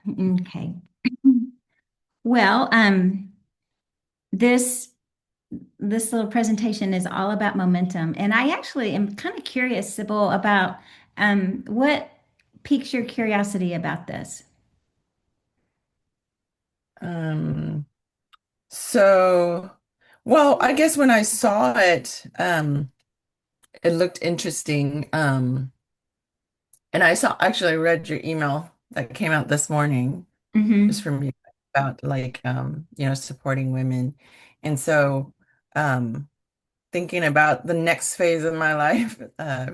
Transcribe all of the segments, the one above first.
Okay. Well, this this little presentation is all about momentum, and I actually am kind of curious, Sybil, about what piques your curiosity about this. Um, so, well, I guess when I saw it, it looked interesting. And I saw actually read your email that came out this morning, just Hmm. from you about like supporting women. And so thinking about the next phase of my life, Yeah,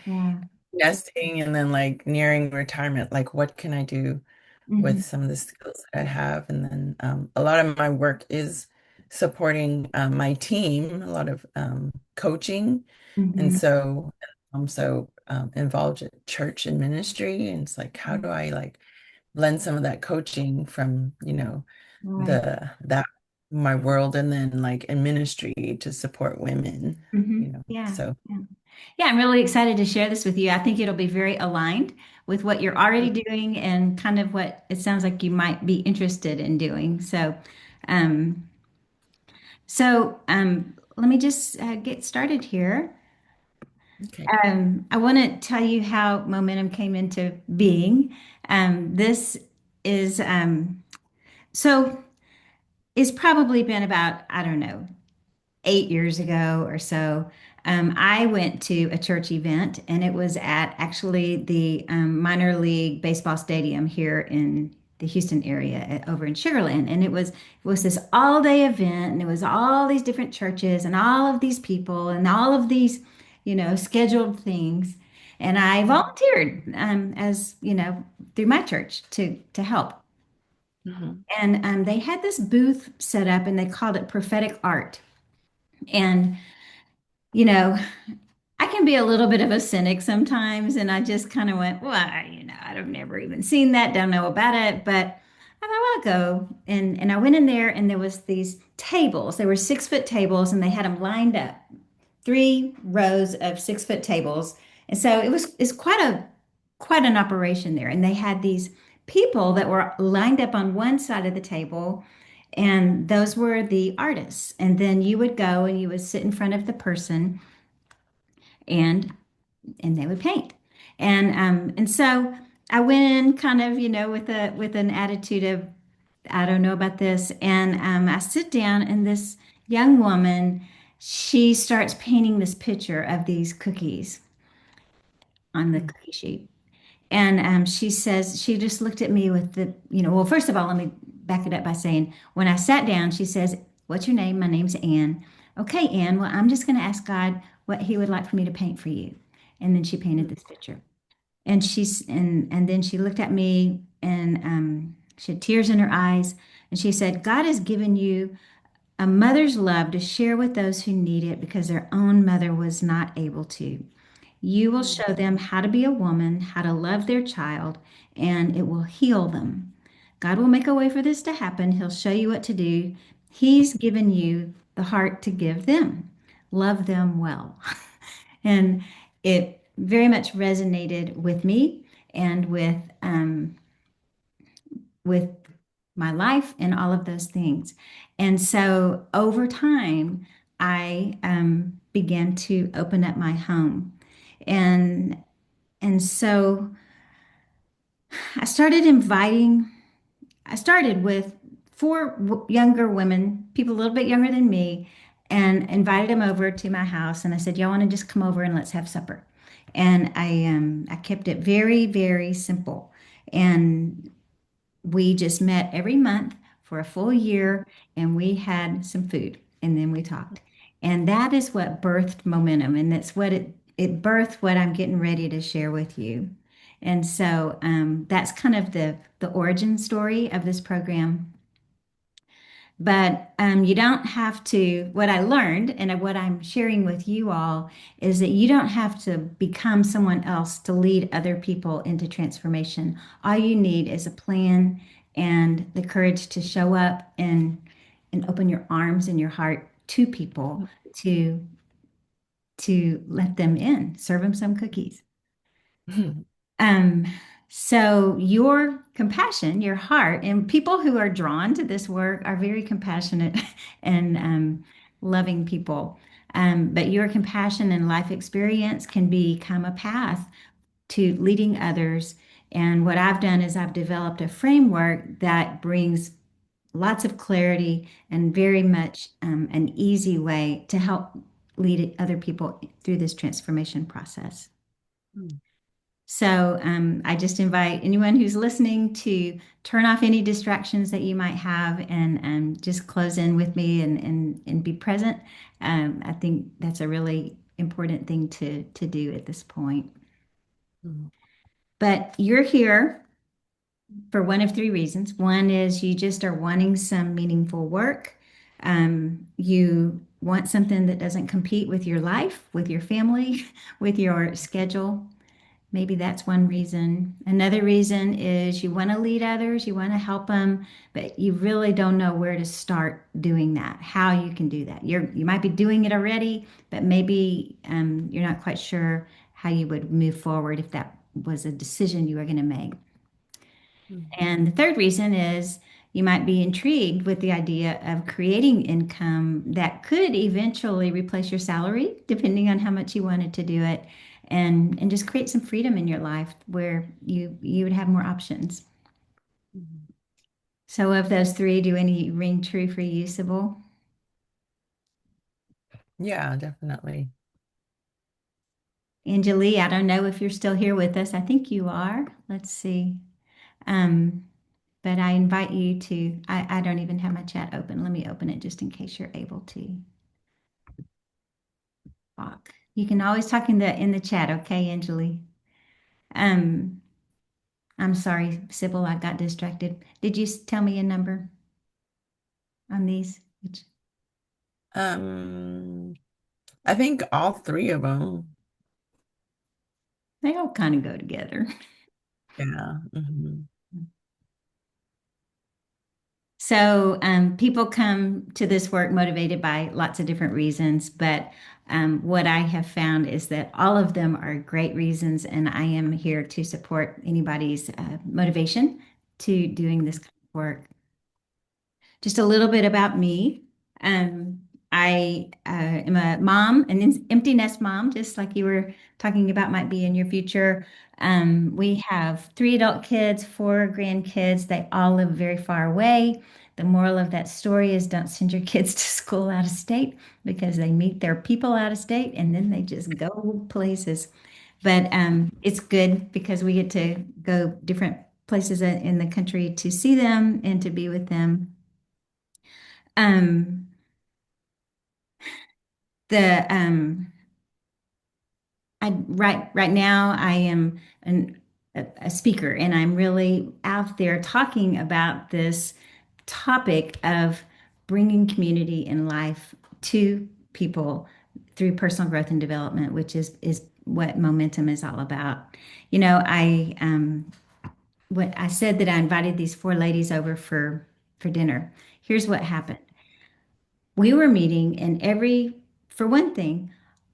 yeah. nesting and then like nearing retirement, like what can I do with Hmm. some of the skills that I have. And then a lot of my work is supporting my team, a lot of coaching. And Hmm. so I'm so involved in church and ministry. And it's like, how do I like blend some of that coaching from, Right. the that my world and then like in ministry to support women, Hmm. Yeah. So Yeah. Yeah, I'm really excited to share this with you. I think it'll be very aligned with what you're already doing and kind of what it sounds like you might be interested in doing. Um, let me just get started here. okay. I want to tell you how momentum came into being. This is so it's probably been about, I don't know, 8 years ago or so. I went to a church event, and it was at actually the minor league baseball stadium here in the Houston area over in Sugar Land. And it was this all day event, and it was all these different churches and all of these people and all of these, scheduled things. And I volunteered as, through my church to help. Mhm. And they had this booth set up, and they called it prophetic art. And you know, I can be a little bit of a cynic sometimes, and I just kind of went, well, I've never even seen that, don't know about it, but I thought, well, I'll go. And I went in there, and there was these tables. They were 6 foot tables, and they had them lined up, 3 rows of 6 foot tables. And so it's quite an operation there. And they had these people that were lined up on one side of the table, and those were the artists. And then you would go and you would sit in front of the person, and they would paint. And so I went in kind of, with an attitude of, I don't know about this. And I sit down, and this young woman, she starts painting this picture of these cookies on the cookie sheet. And she says, she just looked at me with well, first of all, let me back it up by saying, when I sat down, she says, "What's your name?" "My name's Ann." "Okay, Ann, well, I'm just going to ask God what he would like for me to paint for you." And then she painted this picture. And then she looked at me, and she had tears in her eyes. And she said, "God has given you a mother's love to share with those who need it because their own mother was not able to. You will Mhm. show them how to be a woman, how to love their child, and it will heal them. God will make a way for this to happen. He'll show you what to do. He's given you the heart to give them. Love them well." And it very much resonated with me and with my life and all of those things. And so over time, I began to open up my home. And and so I started inviting, I started with four younger women, people a little bit younger than me, and invited them over to my house. And I said, "Y'all want to just come over and let's have supper?" And I kept it very, very simple. And we just met every month for a full year, and we had some food, and then we talked. And that is what birthed momentum, and that's what it birthed what I'm getting ready to share with you. And so that's kind of the origin story of this program. But you don't have to, what I learned and what I'm sharing with you all is that you don't have to become someone else to lead other people into transformation. All you need is a plan and the courage to show up and open your arms and your heart to people to let them in, serve them some cookies. Mhm. Um, So your compassion, your heart, and people who are drawn to this work are very compassionate and loving people. But your compassion and life experience can become a path to leading others. And what I've done is I've developed a framework that brings lots of clarity and very much an easy way to help lead other people through this transformation process. Mm. So I just invite anyone who's listening to turn off any distractions that you might have and just close in with me and be present. I think that's a really important thing to do at this point. Mm. But you're here for one of three reasons. One is you just are wanting some meaningful work. You want something that doesn't compete with your life, with your family, with your schedule. Maybe that's one reason. Another reason is you want to lead others, you want to help them, but you really don't know where to start doing that, how you can do that. You might be doing it already, but maybe you're not quite sure how you would move forward if that was a decision you were going to make. Mm. And the third reason is you might be intrigued with the idea of creating income that could eventually replace your salary, depending on how much you wanted to do it, and just create some freedom in your life where you would have more options. Mm. So of those three, do any ring true for you, Sybil? Yeah, definitely. Angelie, I don't know if you're still here with us. I think you are. Let's see. Um, but I invite you to, I don't even have my chat open. Let me open it just in case you're able to talk. You can always talk in the chat, okay, Angelie? Um, I'm sorry, Sybil, I got distracted. Did you tell me a number on these? Um, I think all three of them. They all kind of go together. Yeah. Hmm. So people come to this work motivated by lots of different reasons, but what I have found is that all of them are great reasons, and I am here to support anybody's motivation to doing this kind of work. Just a little bit about me. Um, I am a mom, an empty nest mom, just like you were talking about might be in your future. We have three adult kids, four grandkids. They all live very far away. The moral of that story is don't send your kids to school out of state because they meet their people out of state and then they just go places. But it's good because we get to go different places in the country to see them and to be with them. Um, the I right now I am a speaker and I'm really out there talking about this topic of bringing community and life to people through personal growth and development, which is what momentum is all about. You know, I what I said that I invited these four ladies over for dinner. Here's what happened. We were meeting and for one thing,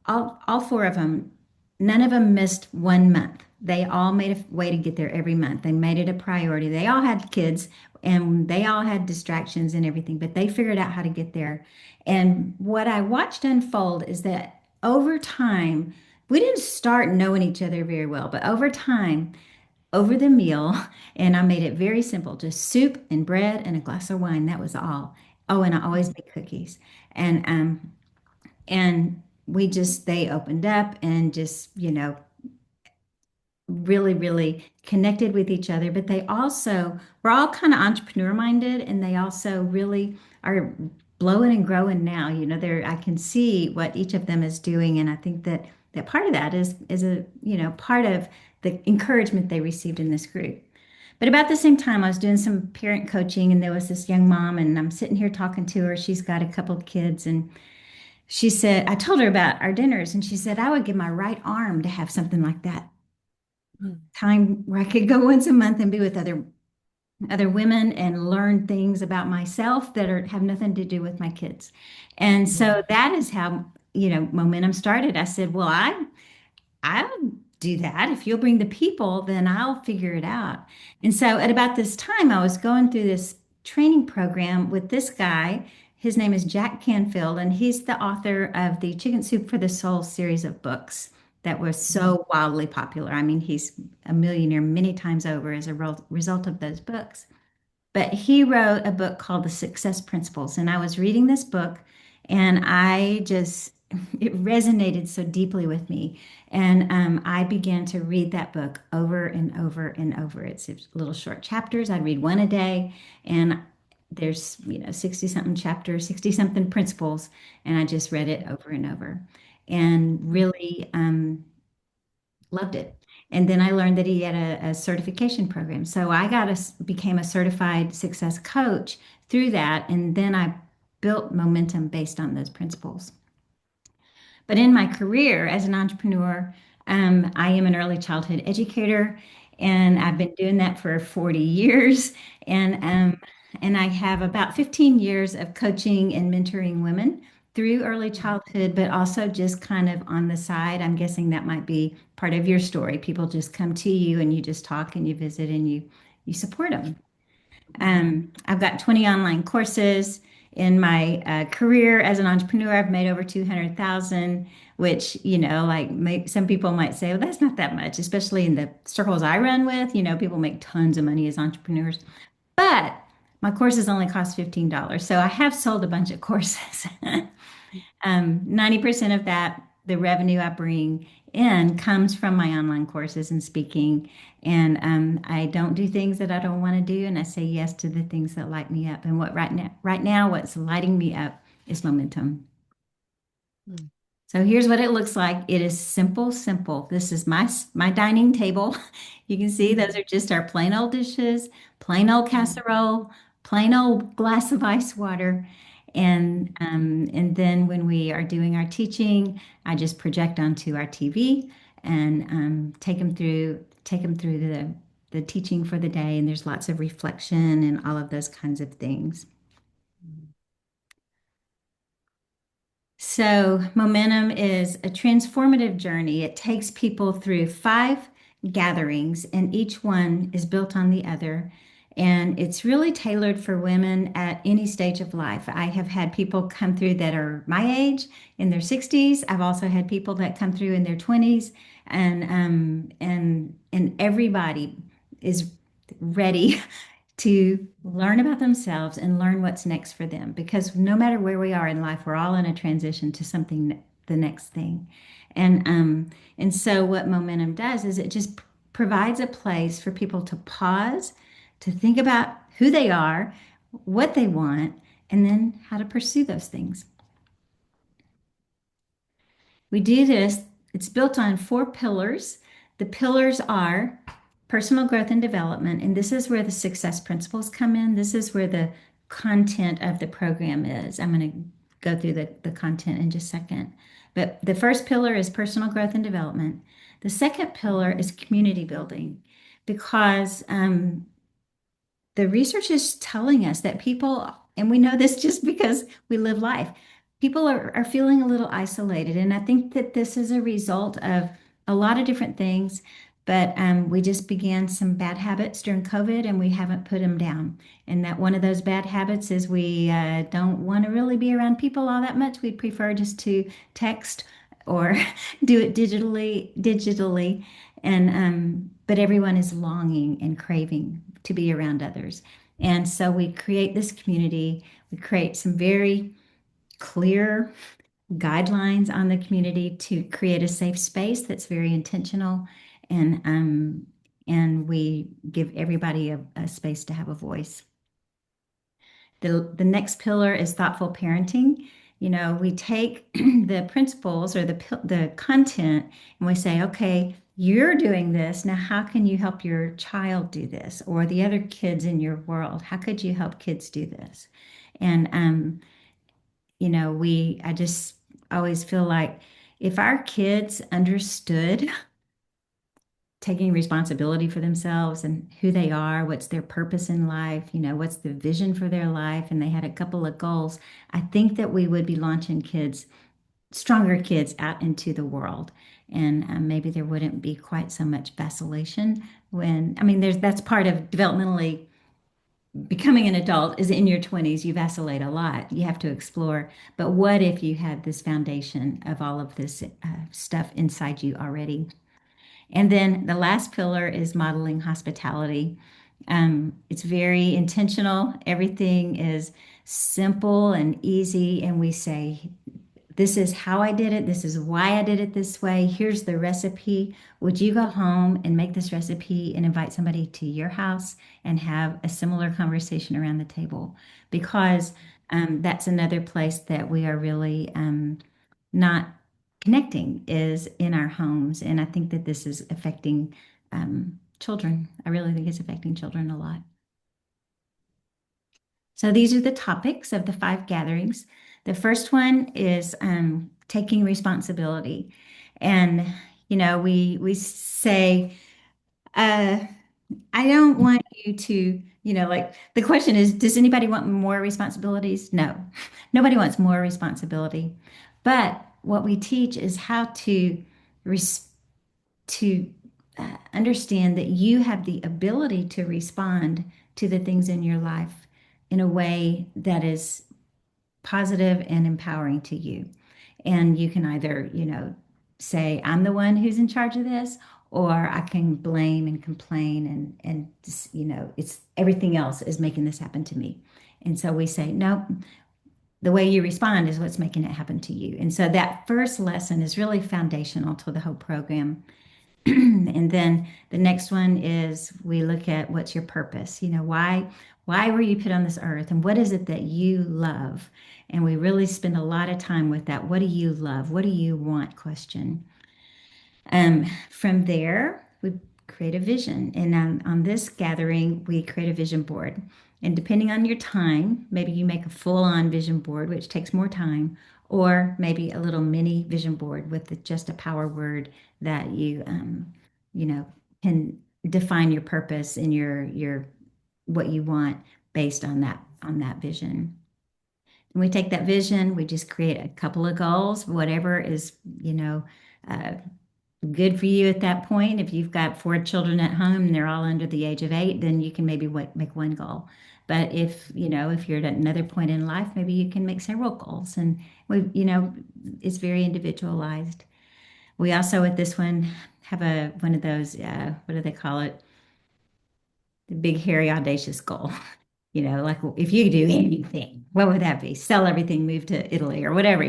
all four of them, none of them missed 1 month. They all made a way to get there every month. They made it a priority. They all had kids and they all had distractions and everything, but they figured out how to get there. And what I watched unfold is that over time, we didn't start knowing each other very well, but over time, over the meal, and I made it very simple, just soup and bread and a glass of wine. That was all. Oh, and I always make cookies. And they opened up and just, really, really connected with each other. But they also we're all kind of entrepreneur minded, and they also really are blowing and growing now. I can see what each of them is doing, and I think that part of that is a part of the encouragement they received in this group. But about the same time, I was doing some parent coaching, and there was this young mom, and I'm sitting here talking to her. She's got a couple of kids, and she said, I told her about our dinners, and she said, I would give my right arm to have something like that. Mm. Time where I could go once a month and be with other women and learn things about myself that have nothing to do with my kids. And Mm. so that is how, momentum started. I said, well, I do that. If you'll bring the people, then I'll figure it out. And so at about this time, I was going through this training program with this guy. His name is Jack Canfield, and he's the author of the Chicken Soup for the Soul series of books that was so wildly popular. I mean, he's a millionaire many times over as a result of those books. But he wrote a book called The Success Principles. And I was reading this book and it resonated so deeply with me. And I began to read that book over and over and over. It's little short chapters. I'd read one a day. And there's, 60 something chapters, 60 something principles. And I just read it over and over and really loved it. And then I learned that he had a certification program. So became a certified success coach through that. And then I built momentum based on those principles. But in my career as an entrepreneur, I am an early childhood educator, and I've been doing that for 40 years. And I have about 15 years of coaching and mentoring women through early childhood, but also just kind of on the side. I'm guessing that might be part of your story. People just come to you and you just talk and you visit and you support them. I've got 20 online courses. In my career as an entrepreneur, I've made over 200,000, which, some people might say, well, that's not that much, especially in the circles I run with. People make tons of money as entrepreneurs. But my courses only cost $15. So I have sold a bunch of courses. 90% of that, the revenue I bring in comes from my online courses and speaking. And I don't do things that I don't want to do, and I say yes to the things that light me up. And right now, what's lighting me up is momentum. Mm. So here's what it looks like. It is simple, simple. This is my dining table. You can see those are just our plain old dishes, plain old casserole, plain old glass of ice water. And then when we are doing our teaching, I just project onto our TV and take them through the teaching for the day. And there's lots of reflection and all of those kinds of things. So, momentum is a transformative journey. It takes people through 5 gatherings, and each one is built on the other. And it's really tailored for women at any stage of life. I have had people come through that are my age in their 60s. I've also had people that come through in their 20s, and everybody is ready to learn about themselves and learn what's next for them. Because no matter where we are in life, we're all in a transition to something, the next thing. And so what momentum does is it just provides a place for people to pause, to think about who they are, what they want, and then how to pursue those things. We do this, it's built on 4 pillars. The pillars are personal growth and development, and this is where the success principles come in. This is where the content of the program is. I'm going to go through the content in just a second. But the first pillar is personal growth and development. The second pillar is community building because the research is telling us that people, and we know this just because we live life, people are feeling a little isolated. And I think that this is a result of a lot of different things, but we just began some bad habits during COVID and we haven't put them down. And that one of those bad habits is we don't want to really be around people all that much. We prefer just to text or do it digitally. And but everyone is longing and craving to be around others. And so we create this community. We create some very clear guidelines on the community to create a safe space that's very intentional. And we give everybody a space to have a voice. The next pillar is thoughtful parenting. We take the principles or the content and we say, okay, you're doing this. Now, how can you help your child do this or the other kids in your world? How could you help kids do this? And, I just always feel like if our kids understood taking responsibility for themselves and who they are, what's their purpose in life, what's the vision for their life, and they had a couple of goals, I think that we would be launching stronger kids out into the world. and maybe there wouldn't be quite so much vacillation when, I mean, that's part of developmentally becoming an adult is in your 20s, you vacillate a lot. You have to explore. But what if you had this foundation of all of this stuff inside you already? And then the last pillar is modeling hospitality. It's very intentional. Everything is simple and easy. And we say, this is how I did it. This is why I did it this way. Here's the recipe. Would you go home and make this recipe and invite somebody to your house and have a similar conversation around the table? Because that's another place that we are really not connecting is in our homes. And I think that this is affecting children. I really think it's affecting children a lot. So these are the topics of the 5 gatherings. The first one is taking responsibility. And, we say, uh, I don't want you to, like the question is, does anybody want more responsibilities? No, nobody wants more responsibility. But what we teach is how res to understand that you have the ability to respond to the things in your life in a way that is positive and empowering to you. And you can either, say, I'm the one who's in charge of this, or I can blame and complain and just, it's everything else is making this happen to me. And so we say, no, the way you respond is what's making it happen to you. And so that first lesson is really foundational to the whole program. And then the next one is we look at what's your purpose? Why were you put on this earth and what is it that you love? And we really spend a lot of time with that. What do you love? What do you want question? From there, we create a vision. And on this gathering, we create a vision board. And depending on your time, maybe you make a full-on vision board, which takes more time, or maybe a little mini vision board with just a power word that you know, can define your purpose and your what you want based on that vision. And we take that vision, we just create a couple of goals, whatever is, uh, good for you at that point. If you've got 4 children at home and they're all under the age of 8, then you can maybe make one goal. But if you're at another point in life, maybe you can make several goals. And it's very individualized. We also at this one have one of those, what do they call it? The big, hairy, audacious goal. Like if you do anything, what would that be? Sell everything, move to Italy or whatever,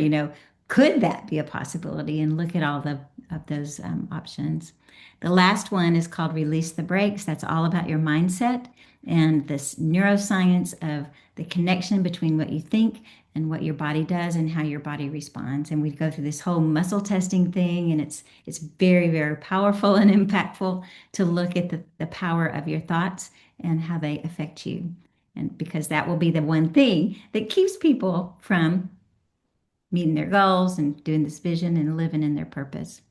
could that be a possibility? And look at all of those options. The last one is called Release the Brakes. That's all about your mindset and this neuroscience of the connection between what you think and what your body does and how your body responds. And we go through this whole muscle testing thing, and it's very, very powerful and impactful to look at the power of your thoughts and how they affect you. And because that will be the one thing that keeps people from meeting their goals and doing this vision and living in their purpose.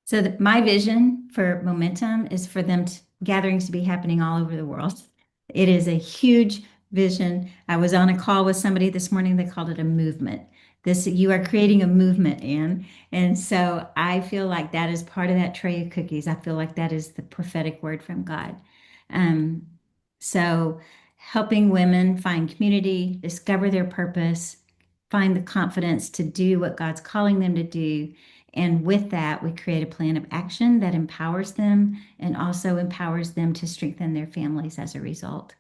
So my vision for Momentum is for gatherings to be happening all over the world. It is a huge vision. I was on a call with somebody this morning. They called it a movement. You are creating a movement, Anne. And so I feel like that is part of that tray of cookies. I feel like that is the prophetic word from God. Um, so helping women find community, discover their purpose, find the confidence to do what God's calling them to do. And with that, we create a plan of action that empowers them and also empowers them to strengthen their families as a result.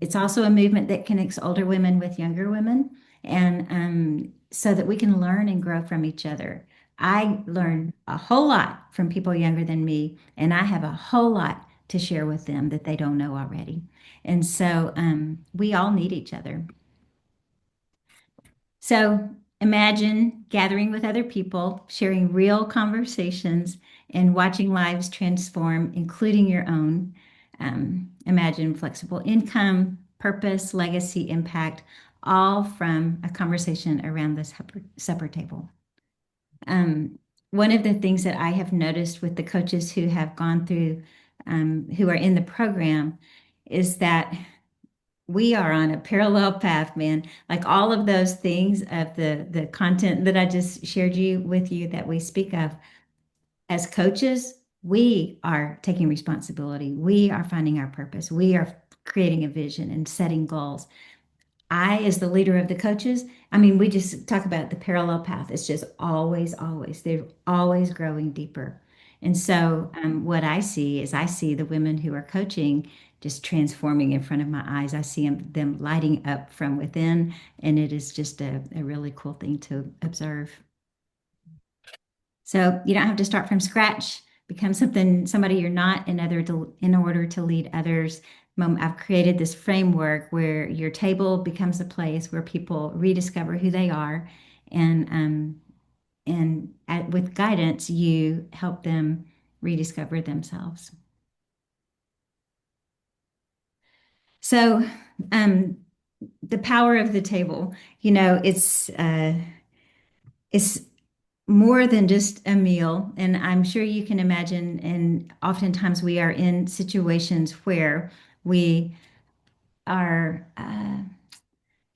It's also a movement that connects older women with younger women, and so that we can learn and grow from each other. I learn a whole lot from people younger than me, and I have a whole lot to share with them that they don't know already. And so we all need each other. So imagine gathering with other people, sharing real conversations, and watching lives transform, including your own. Imagine flexible income, purpose, legacy, impact, all from a conversation around the supper table. One of the things that I have noticed with the coaches who have gone through, who are in the program, is that we are on a parallel path, man. Like all of those things of the content that I just shared you with you that we speak of as coaches, we are taking responsibility. We are finding our purpose. We are creating a vision and setting goals. I, as the leader of the coaches, I mean, we just talk about the parallel path. It's just always, always, they're always growing deeper. And so, what I see is I see the women who are coaching just transforming in front of my eyes. I see them lighting up from within, and it is just a really cool thing to observe. So you don't have to start from scratch, become somebody you're not in order to lead others. I've created this framework where your table becomes a place where people rediscover who they are, and with guidance, you help them rediscover themselves. So, um, the power of the table, it's more than just a meal. And I'm sure you can imagine, and oftentimes we are in situations where we are,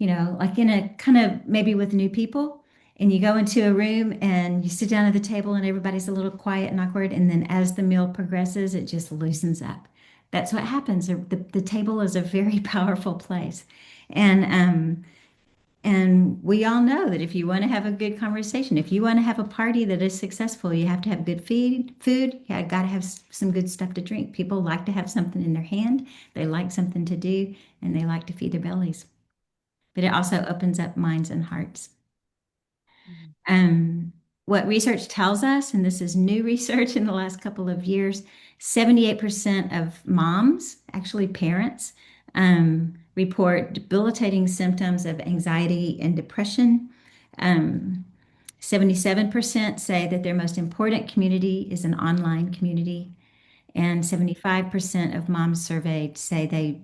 like in a kind of maybe with new people, and you go into a room and you sit down at the table and everybody's a little quiet and awkward. And then as the meal progresses, it just loosens up. That's what happens. The table is a very powerful place. And we all know that if you want to have a good conversation, if you want to have a party that is successful, you have to have good food. You got to have some good stuff to drink. People like to have something in their hand. They like something to do, and they like to feed their bellies. But it also opens up minds and hearts. Mhm. Um, what research tells us, and this is new research in the last couple of years, 78% of moms, actually parents, report debilitating symptoms of anxiety and depression. Um, 77% say that their most important community is an online community, and 75% of moms surveyed say they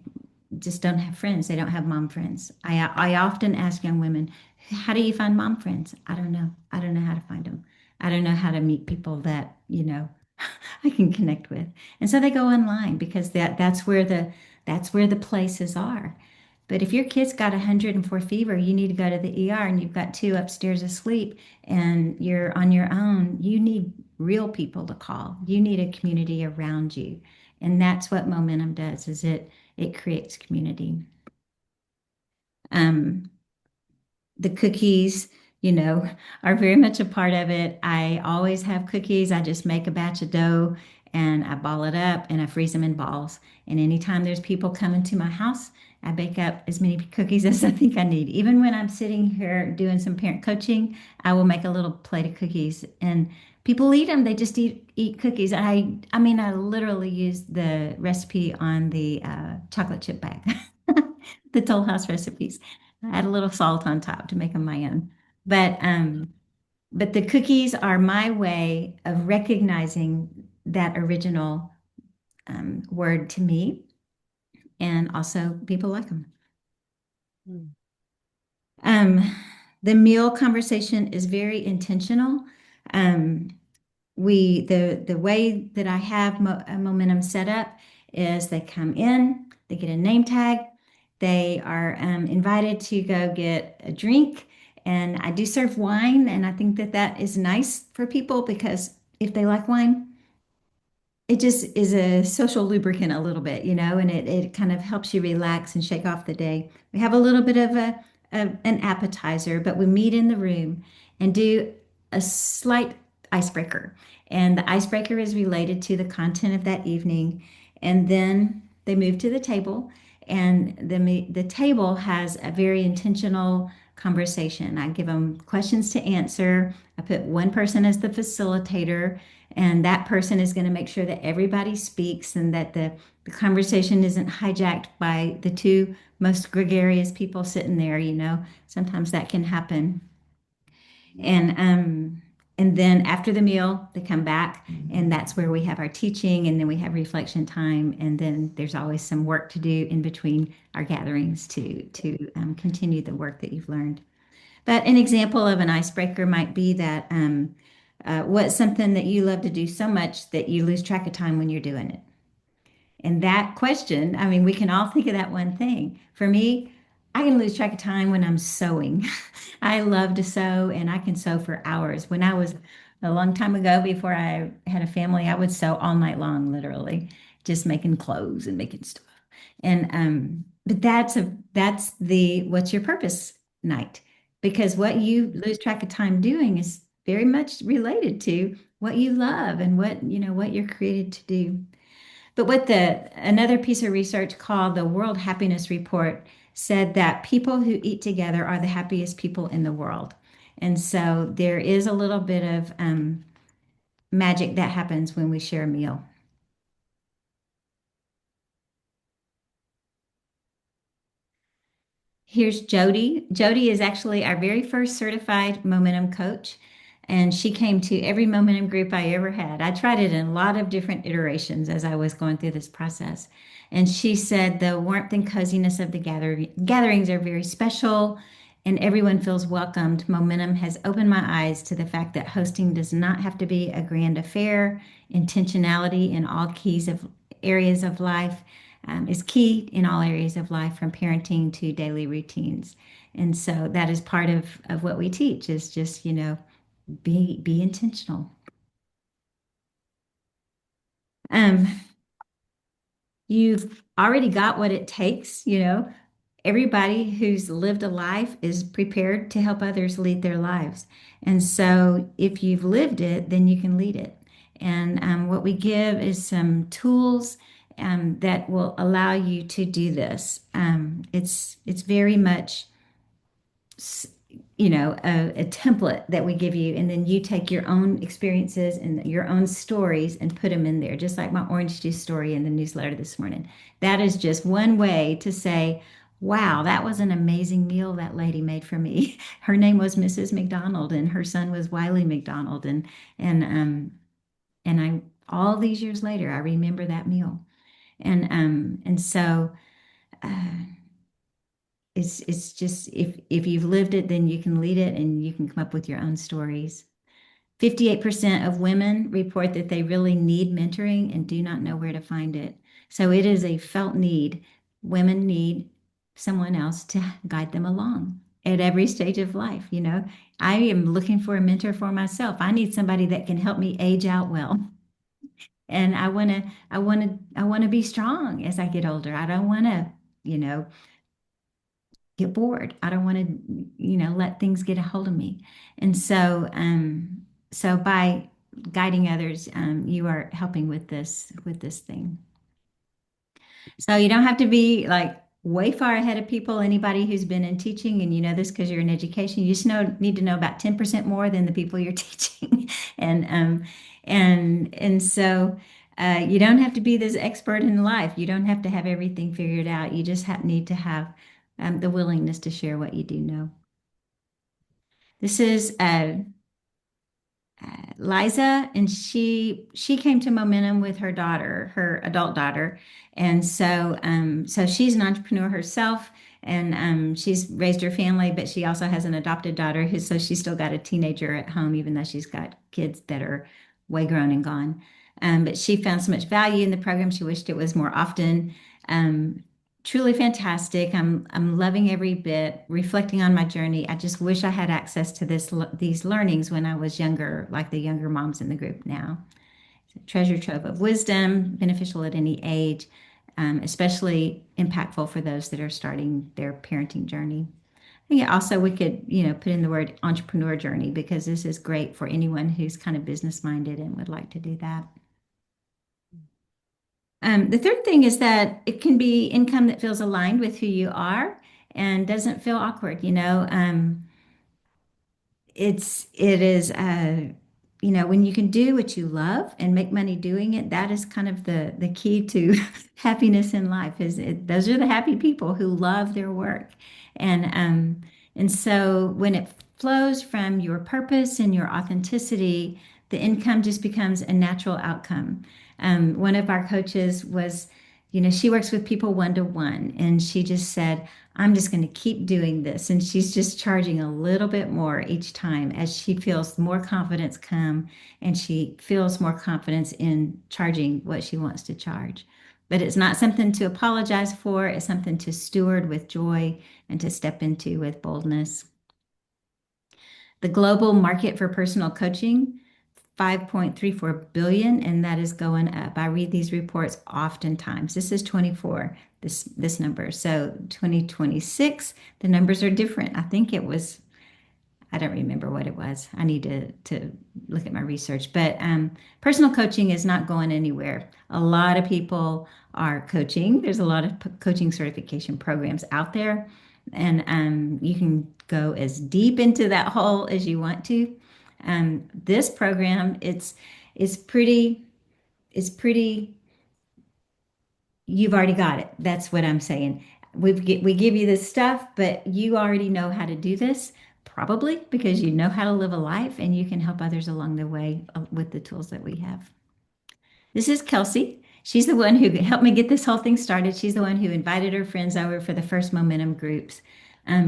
just don't have friends. They don't have mom friends. I often ask young women, how do you find mom friends? I don't know. I don't know how to find them. I don't know how to meet people that, I can connect with. And so they go online because that's where the places are. But if your kid's got 104 fever, you need to go to the ER and you've got two upstairs asleep and you're on your own, you need real people to call. You need a community around you. And that's what momentum does, is it creates community. Um, the cookies, you know, are very much a part of it. I always have cookies. I just make a batch of dough and I ball it up and I freeze them in balls. And anytime there's people coming to my house, I bake up as many cookies as I think I need. Even when I'm sitting here doing some parent coaching, I will make a little plate of cookies and people eat them. They just eat cookies. I mean, I literally use the recipe on the chocolate chip bag, the Toll House recipes. I add a little salt on top to make them my own. But um, but the cookies are my way of recognizing that original word to me, and also people like them. Mm. Um, the meal conversation is very intentional. Um, the way that I have a momentum set up is they come in, they get a name tag, they are invited to go get a drink, and I do serve wine, and I think that that is nice for people because if they like wine, it just is a social lubricant a little bit, and it kind of helps you relax and shake off the day. We have a little bit of an appetizer, but we meet in the room and do a slight icebreaker. And the icebreaker is related to the content of that evening. And then they move to the table, and the table has a very intentional conversation. I give them questions to answer. I put one person as the facilitator, and that person is going to make sure that everybody speaks and that the conversation isn't hijacked by the two most gregarious people sitting there, Sometimes that can happen. And then after the meal, they come back, and that's where we have our teaching, and then we have reflection time, and then there's always some work to do in between our gatherings to continue the work that you've learned. But an example of an icebreaker might be that what's something that you love to do so much that you lose track of time when you're doing it? And that question, I mean, we can all think of that one thing. For me, I can lose track of time when I'm sewing. I love to sew and I can sew for hours. When I was a long time ago, before I had a family, I would sew all night long, literally, just making clothes and making stuff. And but that's the what's your purpose night, because what you lose track of time doing is very much related to what you love and what what you're created to do. But what the another piece of research called the World Happiness Report said that people who eat together are the happiest people in the world. And so there is a little bit of magic that happens when we share a meal. Here's Jody. Jody is actually our very first certified momentum coach, and she came to every momentum group I ever had. I tried it in a lot of different iterations as I was going through this process. And she said the warmth and coziness of the gatherings are very special, and everyone feels welcomed. Momentum has opened my eyes to the fact that hosting does not have to be a grand affair. Intentionality in all keys of areas of life is key in all areas of life, from parenting to daily routines. And so that is part of what we teach is just, be intentional. Um, you've already got what it takes, everybody who's lived a life is prepared to help others lead their lives. And so if you've lived it, then you can lead it. And what we give is some tools that will allow you to do this. It's very much a template that we give you, and then you take your own experiences and your own stories and put them in there, just like my orange juice story in the newsletter this morning. That is just one way to say, wow, that was an amazing meal that lady made for me. Her name was Mrs. McDonald, and her son was Wiley McDonald, and I all these years later I remember that meal, and so. Uh, it's just if you've lived it, then you can lead it and you can come up with your own stories. 58% of women report that they really need mentoring and do not know where to find it. So it is a felt need. Women need someone else to guide them along at every stage of life. I am looking for a mentor for myself. I need somebody that can help me age out well. And I want to be strong as I get older. I don't want to, you know, get bored. I don't want to, let things get a hold of me. And so by guiding others, you are helping with this thing. So you don't have to be like way far ahead of people. Anybody who's been in teaching, and you know this because you're in education, you just need to know about 10% more than the people you're teaching. And so you don't have to be this expert in life. You don't have to have everything figured out. You just need to have the willingness to share what you do know. This is Liza, and she came to Momentum with her daughter, her adult daughter, and so she's an entrepreneur herself, and she's raised her family, but she also has an adopted daughter so she's still got a teenager at home, even though she's got kids that are way grown and gone. But she found so much value in the program, she wished it was more often. Um, Truly fantastic. I'm loving every bit, reflecting on my journey. I just wish I had access to these learnings when I was younger, like the younger moms in the group now. It's a treasure trove of wisdom, beneficial at any age, especially impactful for those that are starting their parenting journey. I think also we could, put in the word entrepreneur journey, because this is great for anyone who's kind of business minded and would like to do that. The third thing is that it can be income that feels aligned with who you are and doesn't feel awkward. It is when you can do what you love and make money doing it, that is kind of the key to happiness in life. Those are the happy people who love their work, and so when it flows from your purpose and your authenticity, the income just becomes a natural outcome. One of our coaches was, she works with people one to one, and she just said, I'm just going to keep doing this. And she's just charging a little bit more each time as she feels more confidence come, and she feels more confidence in charging what she wants to charge. But it's not something to apologize for. It's something to steward with joy and to step into with boldness. The global market for personal coaching, 5.34 billion, and that is going up. I read these reports oftentimes. This is 24, this number. So 2026, the numbers are different. I think it was, I don't remember what it was. I need to look at my research. But personal coaching is not going anywhere. A lot of people are coaching. There's a lot of coaching certification programs out there, and you can go as deep into that hole as you want to. This program, it's pretty, it's pretty. You've already got it. That's what I'm saying. We give you this stuff, but you already know how to do this, probably because you know how to live a life and you can help others along the way with the tools that we have. This is Kelsey. She's the one who helped me get this whole thing started. She's the one who invited her friends over for the first momentum groups.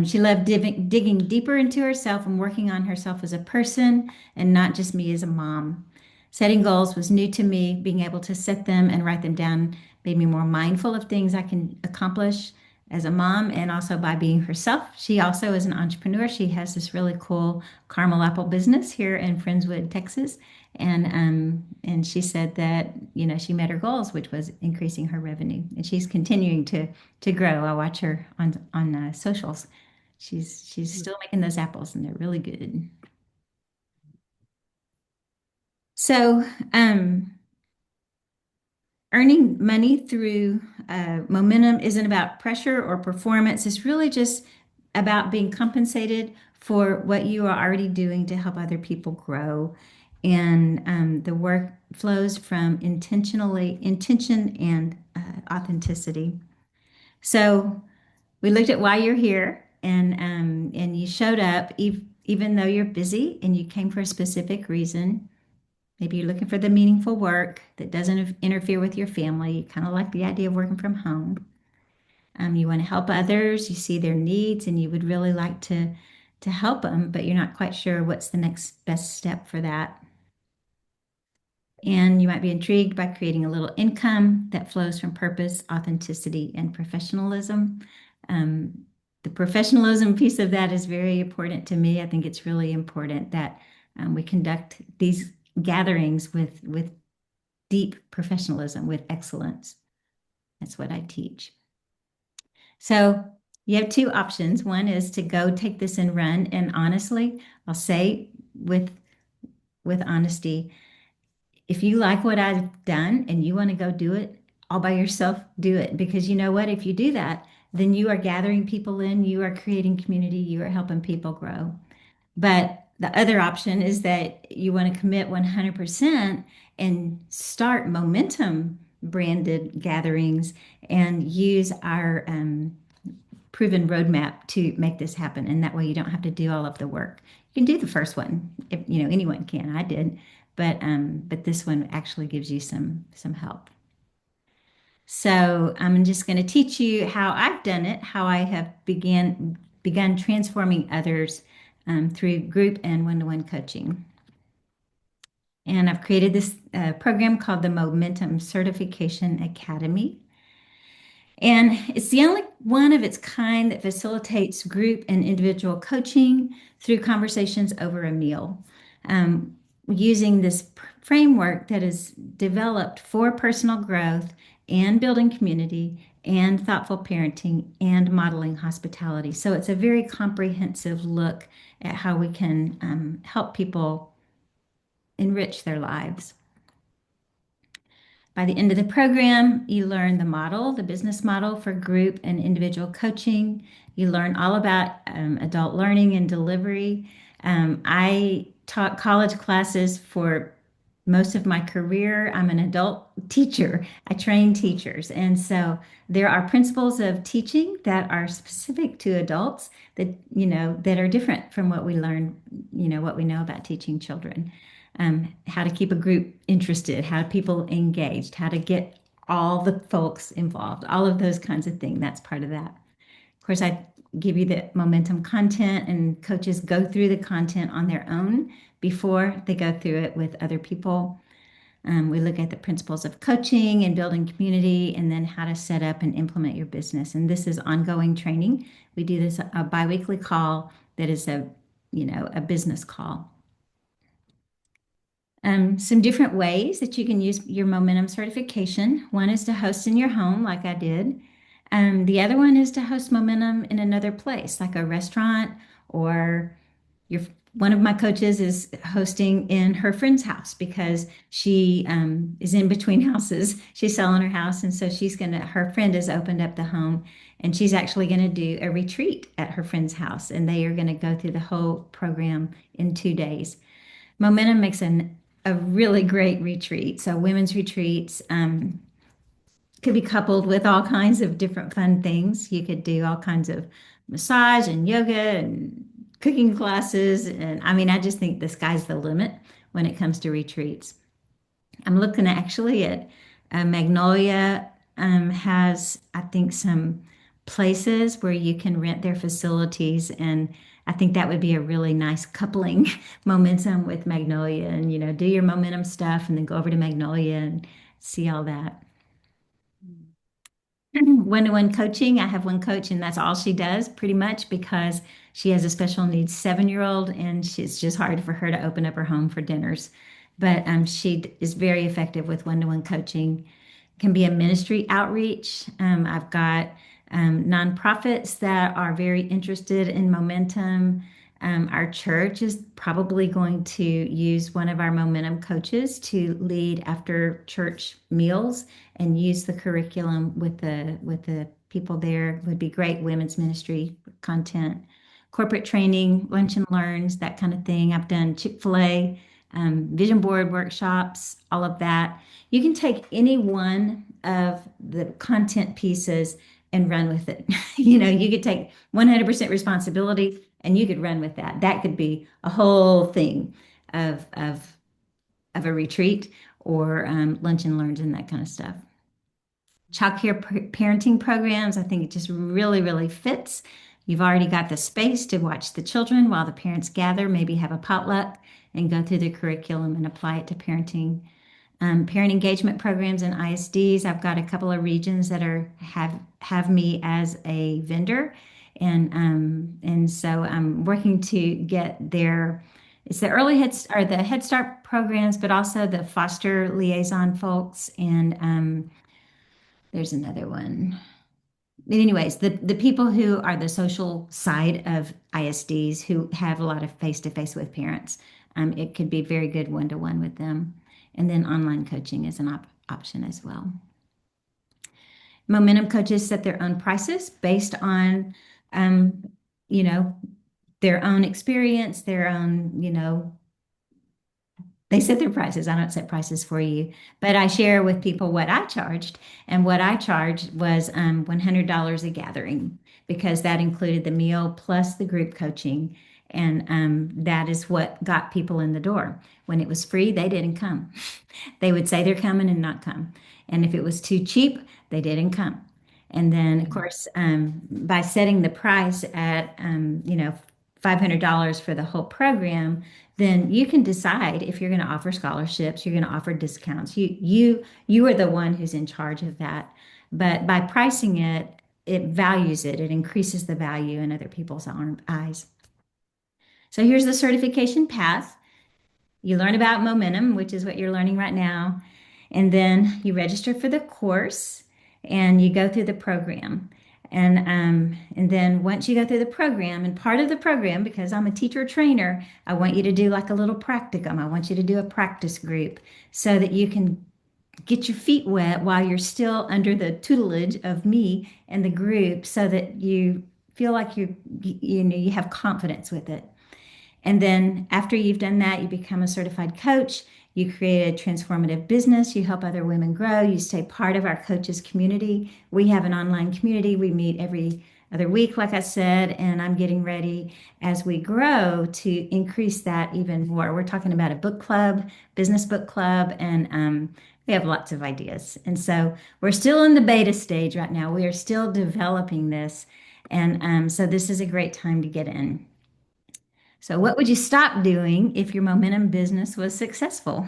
She loved digging deeper into herself and working on herself as a person and not just me as a mom. Setting goals was new to me. Being able to set them and write them down made me more mindful of things I can accomplish as a mom and also by being herself. She also is an entrepreneur. She has this really cool caramel apple business here in Friendswood, Texas. And she said that, she met her goals, which was increasing her revenue. And she's continuing to grow. I watch her on socials. She's still making those apples and they're really good. So, earning money through momentum isn't about pressure or performance. It's really just about being compensated for what you are already doing to help other people grow. And the work flows from intention and authenticity. So we looked at why you're here, and you showed up even though you're busy and you came for a specific reason. Maybe you're looking for the meaningful work that doesn't interfere with your family. You kind of like the idea of working from home. You want to help others. You see their needs, and you would really like to help them, but you're not quite sure what's the next best step for that. And you might be intrigued by creating a little income that flows from purpose, authenticity, and professionalism. Um, the professionalism piece of that is very important to me. I think it's really important that we conduct these gatherings with deep professionalism, with excellence. That's what I teach. So you have two options. One is to go take this and run. And honestly, I'll say with honesty, if you like what I've done and you want to go do it all by yourself, do it. Because you know what? If you do that, then you are gathering people in, you are creating community, you are helping people grow. But the other option is that you want to commit 100% and start momentum branded gatherings and use our proven roadmap to make this happen. And that way you don't have to do all of the work. You can do the first one if anyone can. I did, but this one actually gives you some help. So I'm just going to teach you how I've done it, how I have begun transforming others through group and one-to-one coaching. And I've created this program called the Momentum Certification Academy. And it's the only one of its kind that facilitates group and individual coaching through conversations over a meal. Using this framework that is developed for personal growth and building community and thoughtful parenting and modeling hospitality. So it's a very comprehensive look at how we can help people enrich their lives. By the end of the program, you learn the model, the business model for group and individual coaching. You learn all about adult learning and delivery. I taught college classes for most of my career. I'm an adult teacher. I train teachers. And so there are principles of teaching that are specific to adults that are different from what we learn, what we know about teaching children. How to keep a group interested, how to people engaged, how to get all the folks involved, all of those kinds of things. That's part of that. Of course, I give you the momentum content, and coaches go through the content on their own before they go through it with other people. We look at the principles of coaching and building community, and then how to set up and implement your business. And this is ongoing training. We do this a biweekly call that is a business call. Some different ways that you can use your momentum certification. One is to host in your home, like I did. The other one is to host momentum in another place, like a restaurant, or your one of my coaches is hosting in her friend's house because she is in between houses. She's selling her house, and so her friend has opened up the home, and she's actually gonna do a retreat at her friend's house, and they are gonna go through the whole program in 2 days. Momentum makes a really great retreat. So women's retreats could be coupled with all kinds of different fun things. You could do all kinds of massage and yoga and cooking classes. And I mean, I just think the sky's the limit when it comes to retreats. I'm looking actually at Magnolia has, I think, some places where you can rent their facilities, and I think that would be a really nice coupling momentum with Magnolia, and do your momentum stuff, and then go over to Magnolia and see all that. One-to-one coaching. I have one coach, and that's all she does pretty much because she has a special needs 7-year-old, and it's just hard for her to open up her home for dinners. But she is very effective with one-to-one coaching. Can be a ministry outreach. I've got nonprofits that are very interested in momentum. Our church is probably going to use one of our momentum coaches to lead after church meals and use the curriculum with the people there. Would be great women's ministry content, corporate training, lunch and learns, that kind of thing. I've done Chick-fil-A, vision board workshops, all of that. You can take any one of the content pieces and run with it. You could take 100% responsibility and you could run with that. That could be a whole thing of a retreat or lunch and learns and that kind of stuff. Childcare parenting programs, I think it just really, really fits. You've already got the space to watch the children while the parents gather, maybe have a potluck and go through the curriculum and apply it to parenting. Parent engagement programs and ISDs. I've got a couple of regions that have me as a vendor, and so I'm working to get their. It's the the Head Start programs, but also the foster liaison folks, and there's another one. But anyways, the people who are the social side of ISDs who have a lot of face-to-face with parents, it could be very good one-to-one with them. And then online coaching is an option as well. Momentum coaches set their own prices based on, um, you know, their own experience, their own, they set their prices. I don't set prices for you, but I share with people what I charged. And what I charged was $100 a gathering because that included the meal plus the group coaching. And that is what got people in the door. When it was free, they didn't come. They would say they're coming and not come. And if it was too cheap, they didn't come. And then, of course, by setting the price at, $500 for the whole program, then you can decide if you're going to offer scholarships, you're going to offer discounts. You are the one who's in charge of that. But by pricing it, it values it. It increases the value in other people's eyes. So here's the certification path. You learn about momentum, which is what you're learning right now. And then you register for the course and you go through the program. And then once you go through the program, and part of the program, because I'm a teacher trainer, I want you to do like a little practicum. I want you to do a practice group so that you can get your feet wet while you're still under the tutelage of me and the group so that you feel like you have confidence with it. And then after you've done that, you become a certified coach. You create a transformative business. You help other women grow. You stay part of our coaches community. We have an online community. We meet every other week, like I said, and I'm getting ready as we grow to increase that even more. We're talking about a book club, business book club, and we have lots of ideas. And so we're still in the beta stage right now. We are still developing this. And so this is a great time to get in. So, what would you stop doing if your momentum business was successful?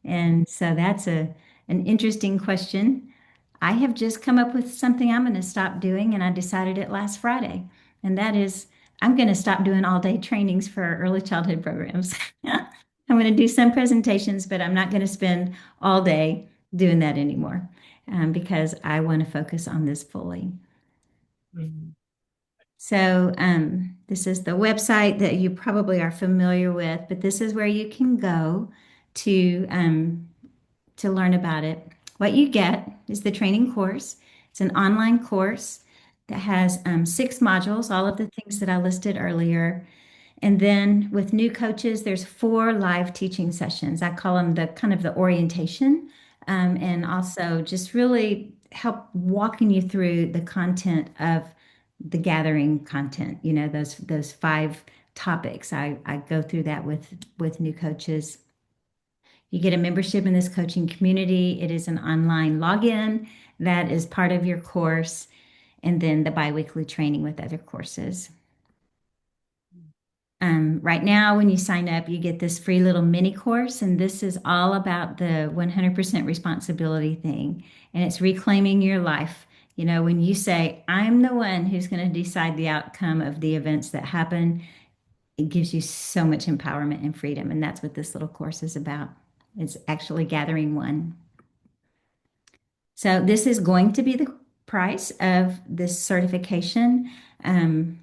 And so that's an interesting question. I have just come up with something I'm going to stop doing, and I decided it last Friday. And that is, I'm going to stop doing all day trainings for early childhood programs. I'm going to do some presentations, but I'm not going to spend all day doing that anymore because I want to focus on this fully. Mhm. So, this is the website that you probably are familiar with, but this is where you can go to learn about it. What you get is the training course. It's an online course that has 6 modules, all of the things that I listed earlier. And then with new coaches, there's 4 live teaching sessions. I call them the kind of the orientation, and also just really help walking you through the content of the gathering content. You know, those 5 topics. I go through that with new coaches. You get a membership in this coaching community. It is an online login that is part of your course, and then the biweekly training with other courses. Right now, when you sign up, you get this free little mini course, and this is all about the 100% responsibility thing. And it's reclaiming your life. You know, when you say, I'm the one who's going to decide the outcome of the events that happen, it gives you so much empowerment and freedom. And that's what this little course is about. It's actually gathering one. So this is going to be the price of this certification.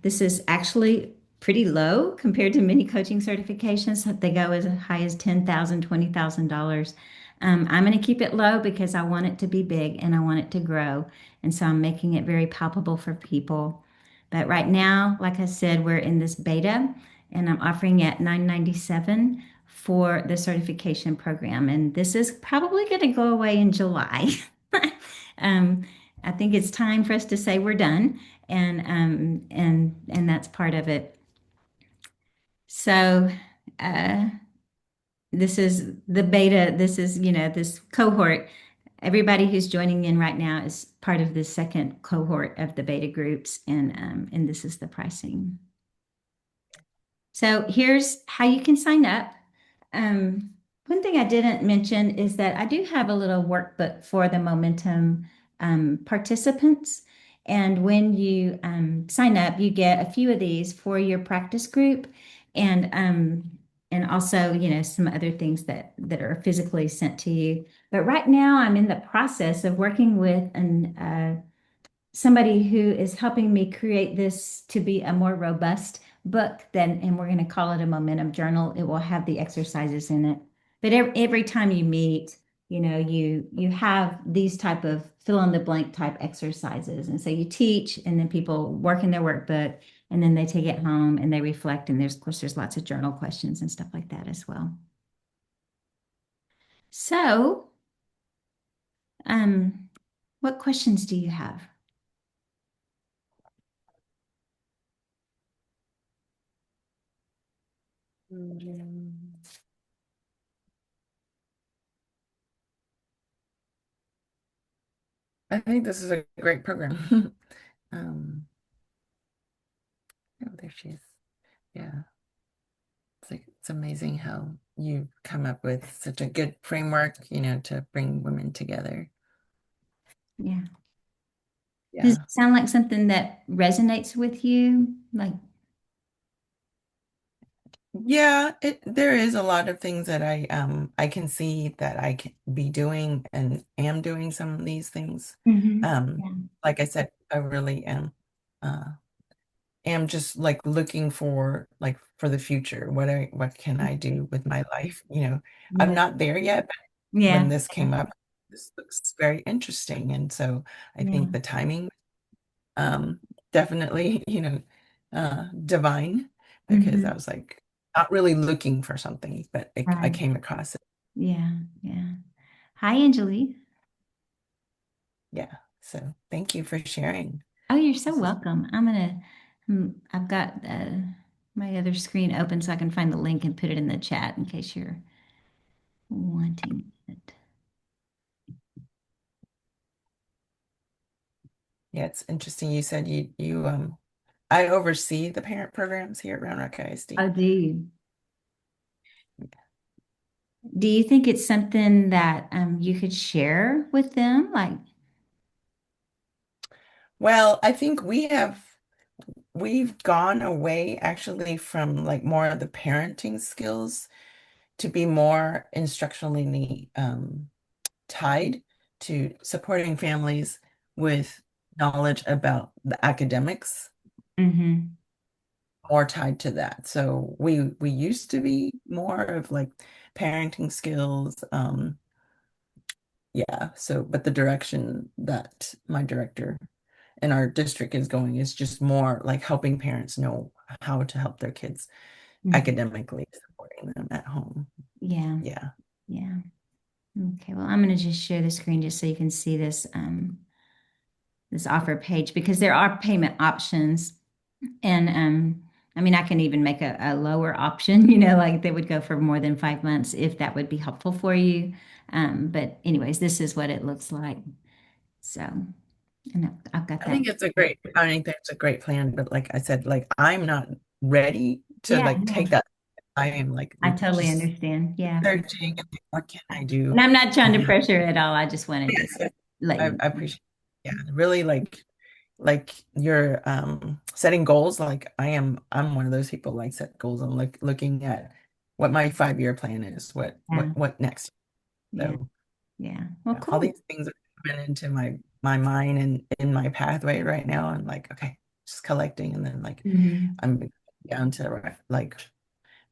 This is actually pretty low compared to many coaching certifications. They go as high as $10,000, $20,000. I'm going to keep it low because I want it to be big and I want it to grow. And so I'm making it very palpable for people. But right now, like I said, we're in this beta and I'm offering at $997 for the certification program. And this is probably going to go away in July. um, I think it's time for us to say we're done, and that's part of it. So uh, this is the beta. This is this cohort. Everybody who's joining in right now is part of the second cohort of the beta groups, and this is the pricing. So here's how you can sign up. Um, One thing I didn't mention is that I do have a little workbook for the Momentum participants. And when you sign up, you get a few of these for your practice group, and also some other things that are physically sent to you. But right now, I'm in the process of working with an somebody who is helping me create this to be a more robust book then, and we're going to call it a momentum journal. It will have the exercises in it. But every time you meet, you have these type of fill in the blank type exercises. And so you teach and then people work in their workbook and then they take it home and they reflect. And there's, of course, there's lots of journal questions and stuff like that as well. So, um, what questions do you have? I think this is a great program. Oh, there she is. Yeah. It's amazing how you come up with such a good framework, to bring women together. Yeah. Does it Yeah. sound like something that resonates with you? Like, Yeah, there is a lot of things that I can see that I can be doing and am doing some of these things. Um, yeah. like I said, I really uh am just like looking for for the future. What can I do with my life? I'm Yeah. not there yet, but when Yeah. this came up, this looks very interesting. And so I Yeah. think the timing um definitely, divine because I Hmm. was like not really looking for something, but I Right. came across it. Yeah. Yeah. Hi, Anjali. Yeah. So thank you for sharing. Oh, you're so This is welcome. I've got my other screen open so I can find the link and put it in the chat in case you're wanting it. Yeah, it's interesting. You said you I oversee the parent programs here at Round Rock Oh, ISD. do you? Do you think it's something that you could share with them? Like, Well, I think we've gone away actually from like more of the parenting skills to be more instructionally tied to supporting families with knowledge about the academics, hmm more tied to that. So we used to be more of like parenting skills. Yeah, so but the direction that my director and our district is going is just more like helping parents know how to help their kids academically, supporting them at home. yeah, Yeah. yeah. Okay, well, I'm going to just share the screen just so you can see this offer page because there are payment options. And I mean, I can even make a lower option, like they would go for more than 5 months if that would be helpful for you. But anyways, this is what it looks like. So, and I've got that. I think that's a great plan, but like I said, like I'm not ready to Yeah, like take no, that. I am like I totally just understand. Yeah. searching, and what can I do? And I'm not trying to Um, pressure at all. I just wanted to yes, let you I know. appreciate, yeah, really like you're setting goals. Like I'm one of those people like set goals. I'm like looking at what my 5-year plan is, Yeah, what next. yeah, So yeah. Well, yeah, all cool. these things are coming into my mind and in my pathway right now. And like, okay, just collecting, and then like hmm I'm down to like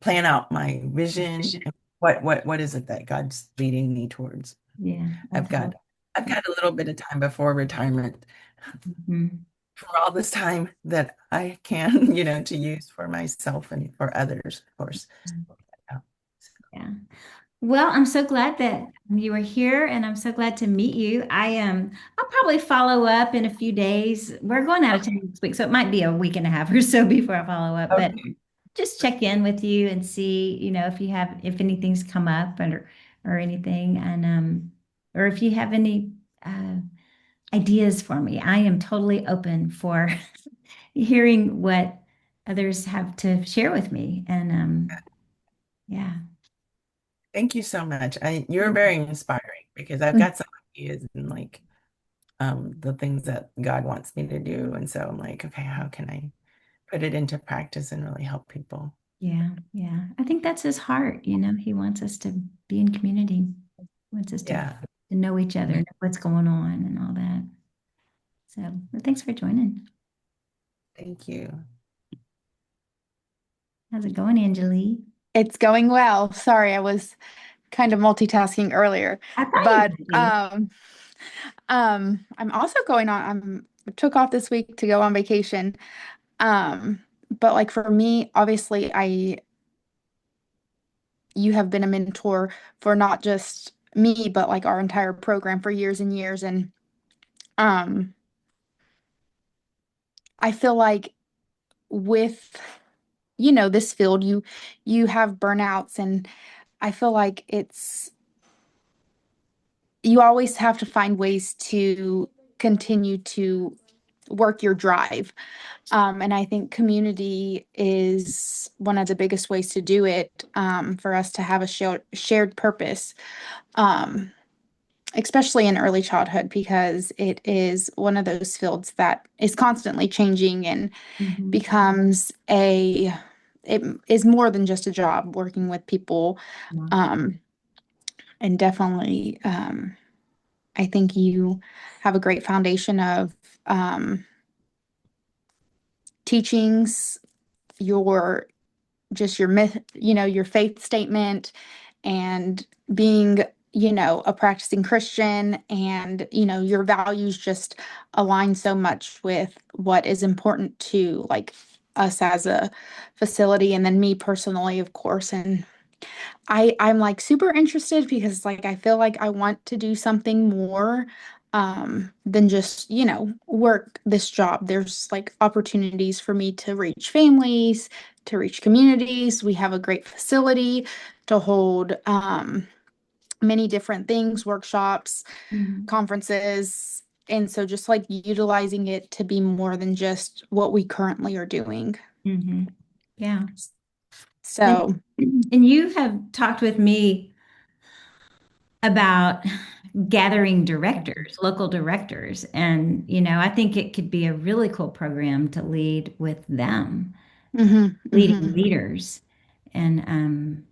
plan out my vision and what is it that God's leading me towards. Yeah, I've that's got all. I've got a little bit of time before retirement Mhm. for all this time that I can, to use for myself and for others, of course. Yeah. Yeah. Well, I'm so glad that you were here and I'm so glad to meet you. I'll probably follow up in a few days. We're going out of town Okay. next week, so it might be a week and a half or so before I follow up, but Okay. just check in with you and see, if anything's come up or anything and or if you have any ideas for me. I am totally open for hearing what others have to share with me. And yeah. Thank you so much. You're very inspiring because I've got some ideas and like the things that God wants me to do. And so I'm like, okay, how can I put it into practice and really help people? Yeah, yeah. I think that's his heart, He wants us to be in community, wants us to Yeah. know each other, know what's going on and all that. So, well, thanks for joining. Thank you. How's it going, Angelie? It's going well. Sorry, I was kind of multitasking earlier, I thought you but would be. I'm also going on. I took off this week to go on vacation. But like for me, obviously, I you have been a mentor for not just me, but like our entire program for years and years, and um, I feel like with this field, you have burnouts, and I feel like you always have to find ways to continue to work your drive. And I think community is one of the biggest ways to do it, for us to have a shared purpose, um, especially in early childhood, because it is one of those fields that is constantly changing and Mhm. becomes it is more than just a job working with people. Yeah. Um, and definitely, I think you have a great foundation of um, teachings, your your myth, your faith statement, and being, a practicing Christian, and, your values just align so much with what is important to like us as a facility, and then me personally, of course. And I'm like super interested because like I feel like I want to do something more than just, work this job. There's like opportunities for me to reach families, to reach communities. We have a great facility to hold many different things, workshops, Mhm. conferences. And so just like utilizing it to be more than just what we currently are doing. Mhm. Yeah. And So, and you have talked with me about gathering directors, local directors. And, I think it could be a really cool program to lead with them, Hmm. leading Hmm. leaders. And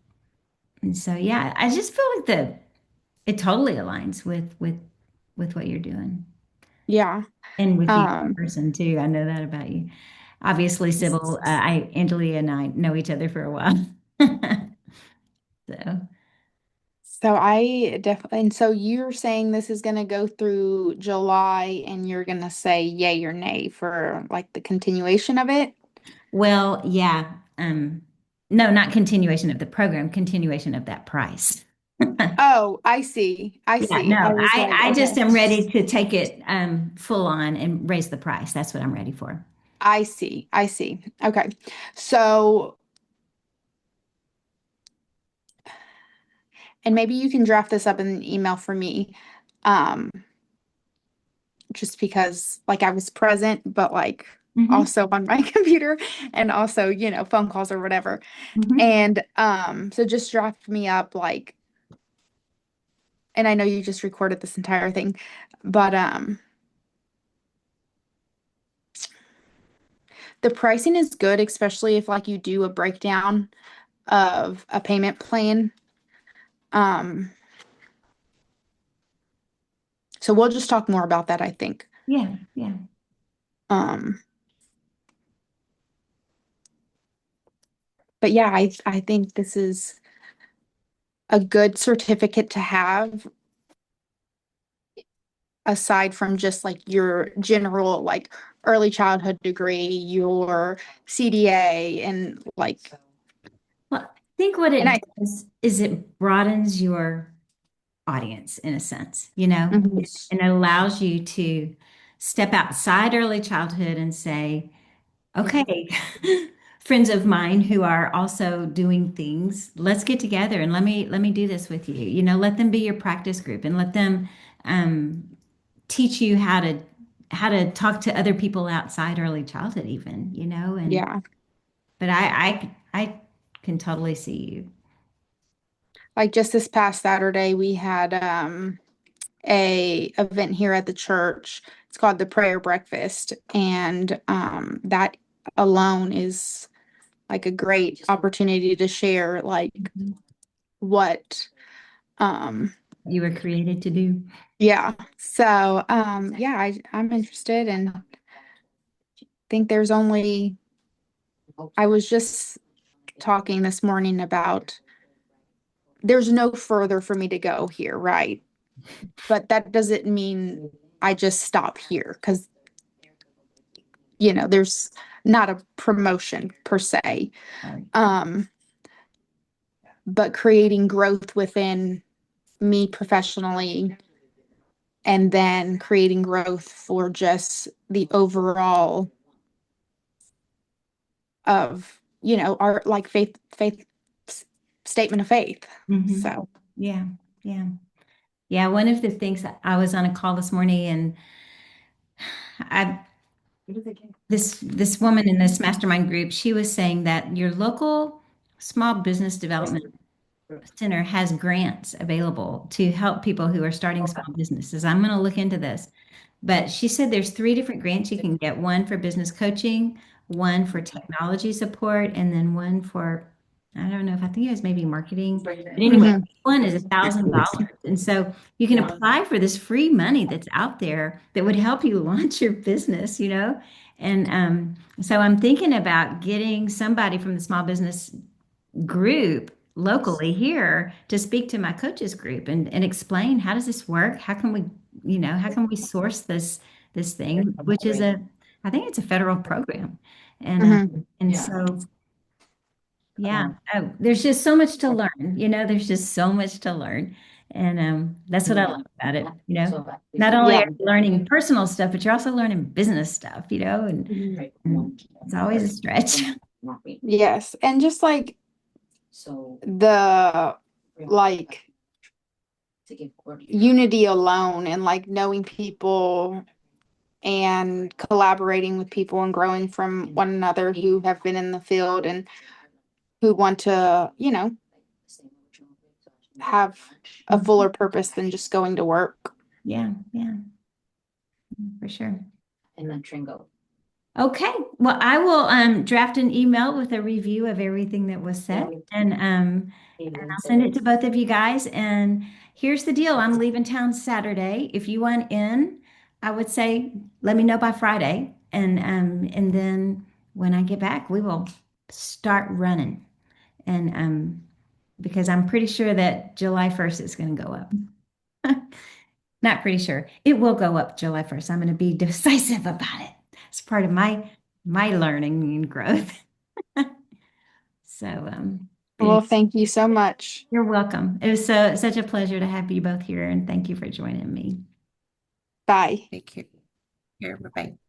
so yeah, I just feel like it totally aligns with what you're doing. Yeah. And with you as a Um, person too. I know that about you. Obviously, Sybil, Angelia and I know each other for a while. So, so I definitely, and so you're saying this is going to go through July and you're going to say yay or nay for like the continuation of it? well, yeah. No, not continuation of the program, continuation of that price. Oh, I see. I Yeah, see. I no, was like, I just okay. am ready to take it full on and raise the price. That's what I'm ready for. I see. I see. Okay. So, and maybe you can draft this up in an email for me. Um, just because like I was present, but like Hmm. also on my computer and also, phone calls or whatever. Hmm. And so just draft me up like, and I know you just recorded this entire thing, but the pricing is good, especially if like you do a breakdown of a payment plan. Um, so we'll just talk more about that, I think. Yeah, yeah. Um, but yeah, I think this is a good certificate to have aside from just like your general like early childhood degree, your CDA and like Well, I think what and it I does is it broadens your audience in a sense, Mhm. and it allows you to step outside early childhood and say, okay, friends of mine who are also doing things, let's get together and let me do this with you. Let them be your practice group and let them um, teach you how to talk to other people outside early childhood even, and Yeah, but I can totally see you. like just this past Saturday we had a event here at the church. It's called the prayer breakfast and that alone is like a great opportunity to share like Mhm. what um You were created to do. yeah. So yeah, I'm interested and think there's only I was just talking this morning about there's no further for me to go here, right? But that doesn't mean I just stop here because, there's not a promotion per se. Right. Um, but creating growth within me professionally and then creating growth for just the overall of, our like faith statement of faith. Hmm. So, Yeah, yeah. Yeah, one of the things that I was on a call this morning and I this woman in this mastermind group, she was saying that your local small business development center has grants available to help people who are starting small businesses. I'm going to look into this. But she said there's three different grants you can get, one for business coaching, one for technology support, and then one for, I don't know if I think it was maybe marketing. But anyway, mhm, one is $1,000. And so you can apply for this free money that's out there that would help you launch your business, And so I'm thinking about getting somebody from the small business group locally here to speak to my coaches group and explain how does this work? How can we source this thing, which is I think it's a federal program. And so yeah, oh, there's just so much to learn, there's just so much to learn. And that's what I love about it. Not only are yeah. you learning personal stuff, but you're also learning business stuff, and it's always a stretch. Yes. And just like the like unity alone and like knowing people and collaborating with people and growing from one another who have been in the field and who want to, have a fuller purpose than just going to work. Yeah, yeah, for sure. And then Tringo. Okay, well, I will draft an email with a review of everything that was said, and I'll send it to both of you guys. And here's the deal: I'm leaving town Saturday. If you want in, I would say let me know by Friday, and then when I get back, we will start running. And because I'm pretty sure that July 1st is going to go up. Not pretty sure. It will go up July 1st. I'm going to be decisive about it. It's part of my learning and growth. So, Well, thank you so much. you're welcome. It was such a pleasure to have you both here, and thank you for joining me. Bye. Thank you. Here, bye-bye.